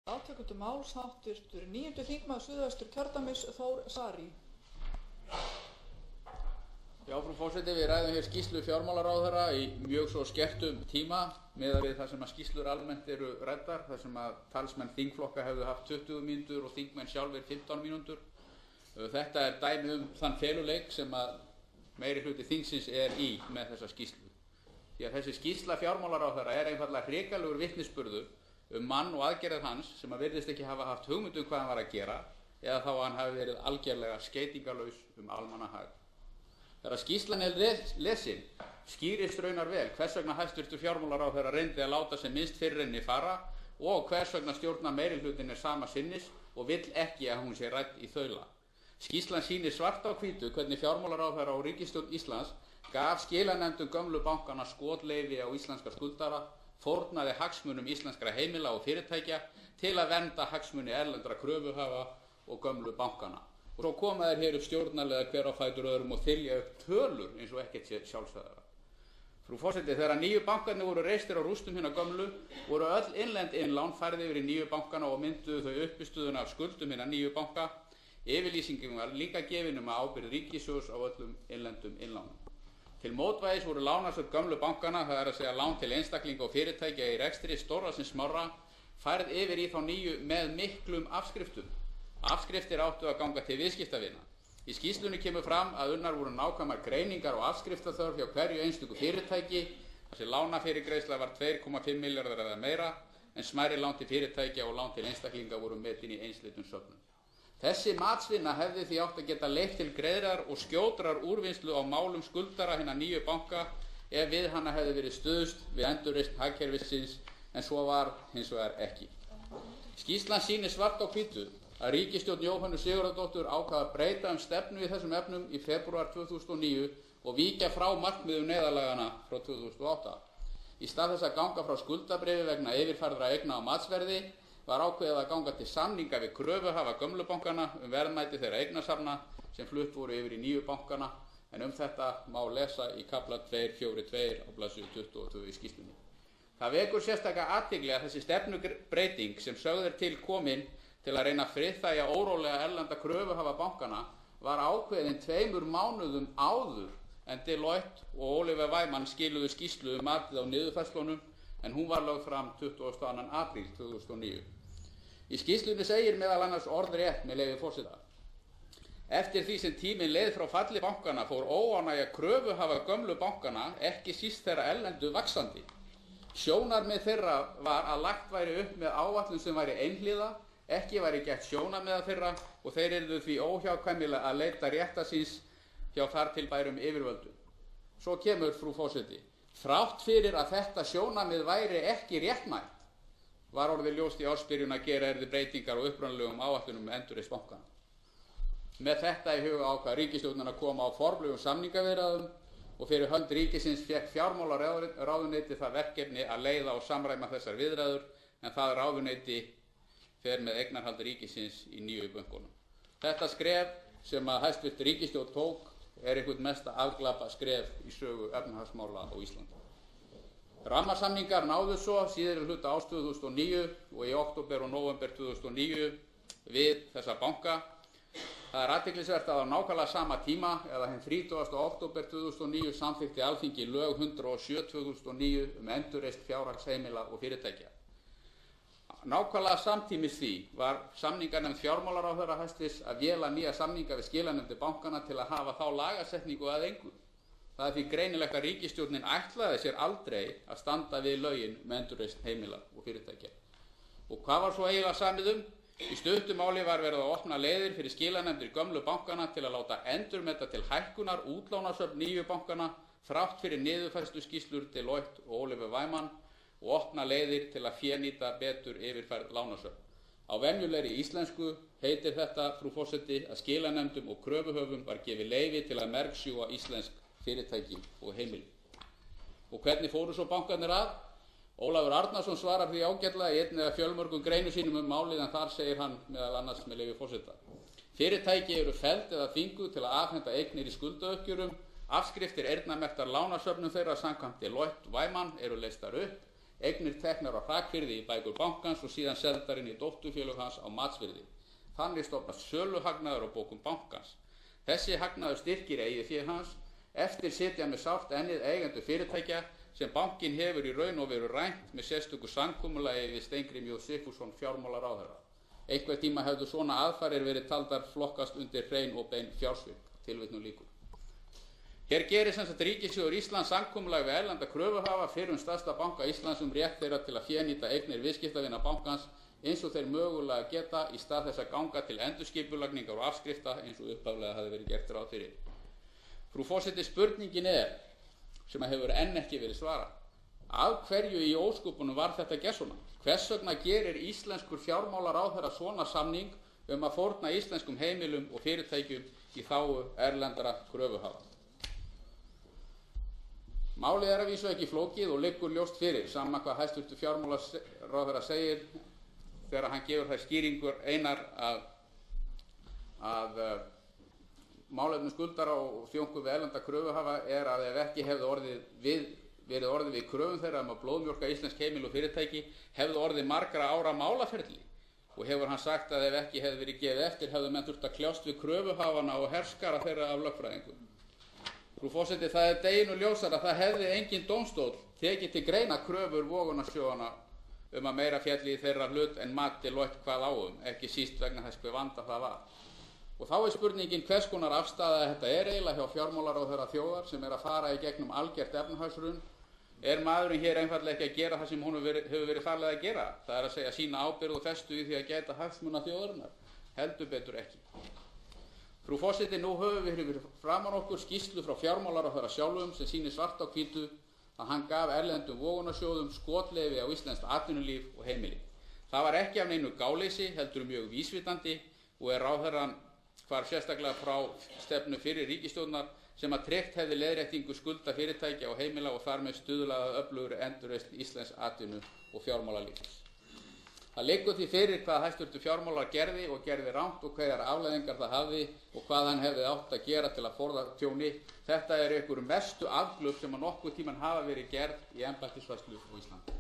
Aftöku til máls háttvirtur 9. þingmaður Suðvesturkjördæmis Þór Saari. Já, frú forseti, við ræðum hér skýrslu fjármálaráðherra í mjög svo skertum tíma miðað við það sem að skýrslur almennt eru ræddar, þar sem að talsmenn þingflokka hefðu haft 20 mínútur og þingmenn sjálfir 15 mínútur. Þetta er dæmi þann feluleik sem að meiri hluti þingsins er í með þessa skýrslu. Því að þessi skýrsla fjármálaráðherra er einfaldlega hrikalegur vitnisburður mann og aðgerðir hans sem að virðist ekki hafa haft hugmynd hvað hann var að gera eða þá að hann hafi verið algerlega skeytingarlaus almannahag. Þegar skýrslan er lesin skýrist raunar vel hvers vegna hæstvirtur fjármálaráðherra reyndi að láta sem minnst fyrir henni fara og hvers vegna stjórnar meirihlutin er sama sinnis og vill ekki að hún sé rædd í þaula. Skýrslan sýnir svart á hvítu hvernig fjármálaráðherra og ríkisstjórn Íslands gaf skilanefndum gömlu bankana skotleyfi á íslenska skuldara, fórnaði hagsmunum íslenskra heimila og fyrirtækja til að vernda hagsmuni erlendra kröfuhafa og gömlu bankana. Og svo koma þeir hér upp stjórnarlega hver á fætur öðrum og þylja upp tölur eins og ekkert sé sjálfsagðara. Frú forseti, þegar nýju bankarnir voru reistir á rústum hinna gömlu, voru öll innlend innlán færð yfir í nýju bankana og mynduðu þau uppistöðuna af skuldum hinna nýju banka. Yfirlýsingin var líka gefin að ábyrgð ríkissjóðs á öllum innlendum innlánum. Til mótvægis voru lánasöfn gömlu bankana, það er að segja lán til einstaklinga og fyrirtækja í rekstri stórra sem smárra, færð yfir í þá nýju með miklum afskriftum. Afskriftir áttu að ganga til viðskiptavina. Í skýrslunni kemur fram að unnar voru nákvæmar greiningar og afskriftaþörf hjá hverju einstöku fyrirtæki, þar sem lánafyrirgreiðsla var 2,5 milljarðar eða meira, en smærri lán til fyrirtækja og lán til einstaklinga voru metin í einsleitum söfnum. Þessi matsvinna hefði því átt að geta leitt til greiðrar og skjótrar úrvinnslu á málum skuldara hinna nýju banka ef við hana hefði verið stuðst við endurreisn hagkerfisins, en svo var hins vegar ekki. Skýrslan sýnir svart á hvítu að ríkisstjórn Jóhönnu Sigurðardóttur ákvað að breyta stefnu í þessum efnum í febrúar 2009 og víkja frá markmiðum neyðarlagana frá 2008. Í stað þess að ganga frá skuldabréfi vegna yfirfærðra eigna á matsverði var ákveðið að ganga til samninga við kröfuhafa gömlu bankana verðmæti þeirra eignasafna sem flutt voru yfir í nýju bankana, en þetta má lesa í kafla 242 á blaðsíðu 22 í skýrslunni. Það vekur sérstaka athygli að þessi stefnubreyting sem sögð er til komin til að reyna að friðþægja órólega erlenda kröfuhafa bankana var ákveðin 2 mánuðum áður en Deloitte og Oliver Wyman skiluðu skýrslu matið á niðurfærslunum, en hún var lögð fram 22. apríl 2009. Í skýrslunni segir meðal annars orðrétt með leyfi forseta: Eftir því sem tíminn leið frá falli bankana fór óánægja kröfuhafa gömlu bankana, ekki síst þeirra erlendu, vaxandi. Sjónarmið þeirra var að lagt væri upp með áætlun sem væri einhliða, ekki væri gert sjónarmiða þeirra og þeir yrðu því óhjákvæmilega að leita réttar síns hjá þar til bærum yfirvöldum. Svo kemur, frú forseti: Þrátt fyrir að þetta sjónarmið væri ekki réttmætt, var orðið ljóst í ársbyrjun að gera yrði breytingar á upprunalegum áætlunum með endurreisn bankana. Með þetta í huga ákvað ríkisstjórnin að koma á formlegum samningaviðræðum og fyrir hönd ríkisins fékk fjármálaráðuneyti það verkefni að leiða og samræma þessar viðræður, en það ráðuneyti fer með eignarhald ríkisins í nýju bönkunum. Þetta skref sem að hæstvirt ríkisstjórn tók er einhvern mesta afglapa skref í sögu efnahagsmála á Íslandi. Rammasamningar náðu svo síðari hluta árs 2009 og í október og nóvember 2009 við þessa banka. Það er athyglisvert að á nákvæmlega sama tíma, eða hinn 30. október 2009, samþykkti Alþingi lög 107/2009 endurreisn fjárhagsheimila og fyrirtækja. Nákvæmlega samtímis því var samninganefnd fjármálaráðherra hæstvirts að véla nýja samninga við skilanefndir bankana til að hafa þá lagasetningu að engu. Það er því greinilegt að ríkisstjórnin ætlaði sér aldrei að standa við lögin með endurreisn heimila og fyrirtækja. Og hvað var svo eiginlega samið um? Í stuttu máli var verið að opna leiðir fyrir skilanefndir gömlu bankana til að láta endurmeta til hækkunar útlánasöfn nýju bankana þrátt fyrir niðurfærsluskýrslur Deloitte og Oliver Wyman og opna leiðir til að fénýta betur yfirfærð lánasöfn. Á venjulegri íslensku heitir þetta, frú forseti, að skilanefndum og kröfuhöfum var gefið leyfi til að mergsjúga íslensk fyrirtæki og heimili. Og hvernig fóru svo bankarnir að? Ólafur Arnarsson svarar því ágætlega í einni af fjölmörgum greinu sínum málið, en þar segir hann meðal annars með leyfi forseta: Fyrirtæki eru felld eða þvinguð til að afhenda eignir í skuldauppgjörum, afskriftir eyrnamerktar lánasöfnum þeirra samkvæmt Deloitte Wyman eru leystar upp, eignir teknar á hrakvirði í bækur bankans og síðan seldar inn í dótturfélög hans á matsvirði. Þannig stofnast söluhagnaður á bókum bankans. Þessi hagnaður styrkir eigið fé hans, eftir sitja með sárt ennið eigendur fyrirtækja sem bankinn hefur í raun og veru rænt með sérstöku samkomulagi við Steingrím J. Sigfússon fjármálaráðherra. Einhvern tíma hefðu svona aðfarir verið taldar flokkast undir hrein og bein fjársvik. Tilvitnun lýkur. Hér gerir sem sagt ríkissjóður Íslands samkomulag við erlenda kröfuhafa fyrrum stærsta banka Íslands rétt þeirra til að fénýta eignir viðskiptavina bankans eins og þeir mögulega geta í stað þess að ganga til endurskipulagningar og afskrifta eins og upphaflega hafi verið gert ráð fyrir. Frú forseti, spurningin sem hefur enn ekki verið svarað. Af hverju í ósköpunum var þetta gert svona? Hvers vegna gerir íslenskur fjármálaráðherra svona samning að fórna íslenskum heimilum og fyrirtækjum í þágu erlendra kröfuhafa? Málið að vísu ekki flókið og liggur ljóst fyrir, sama hvað hæstv. Fjármálaráðherra segir þegar hann gefur þær skýringur einar að málefnum skuldara og þjónku við erlenda kröfuhafa að ef ekki hefði verið orðið við kröfum þeirra að blóðmjólka íslensk heimili og fyrirtæki hefði orðið margra ára málaferli og hefur hann sagt að ef ekki hefði verið gefið eftir hefðu menn þurft að kljást við kröfuhafana og herskara þeirra af lögfræðingum. Frú forseti, það deginum ljósara að það hefði engin dómstóll tekið til greina kröfur vogunarsjóðanna að meira félli í þeirra hlut en mati Deloitte hvað á ekki síst vegna þess hve vanda það var. Og þá spurningin hvers konar afstaða þetta eiginlega hjá fjármálaráðherra þjóðar sem að fara í gegnum algert efnahagshrun. Maðurinn hér einfaldlega ekki að gera það sem hún hefur verið falið að gera? Það að segja sína ábyrgð og festu í því að gæta hagsmuna þjóðarinnar? Heldur betur ekki. Frú forseti, nú höfum við fyrir framan okkur skýrslu frá fjármálaráðherra sjálfum sem sýnir svart á hvítu að hann gaf erlendum vogunarsjóðum skotleyfi á íslenskt atvinnulíf og heimili. Það var ekki af neinu gáleysi, heldur mjög vísvitandi og ráðherrann hvarf sérstaklega frá stefnu fyrir ríkisstjórnar sem að tryggt hefði leiðréttingu skulda fyrirtækja og heimila og þar með stuðlað að öflugri endurreisn íslensks atvinnu og fjármálalífs. Það liggur því fyrir hvað hæstv. Fjármálaráðherra gerði og gerði rangt og hverjar afleiðingar það hafði og hvað hann hefði átt að gera til að forða tjóni. Þetta einhver mestu afglöp sem nokkuð tímann hafa verið gerð í embættisfærslu á Íslandi.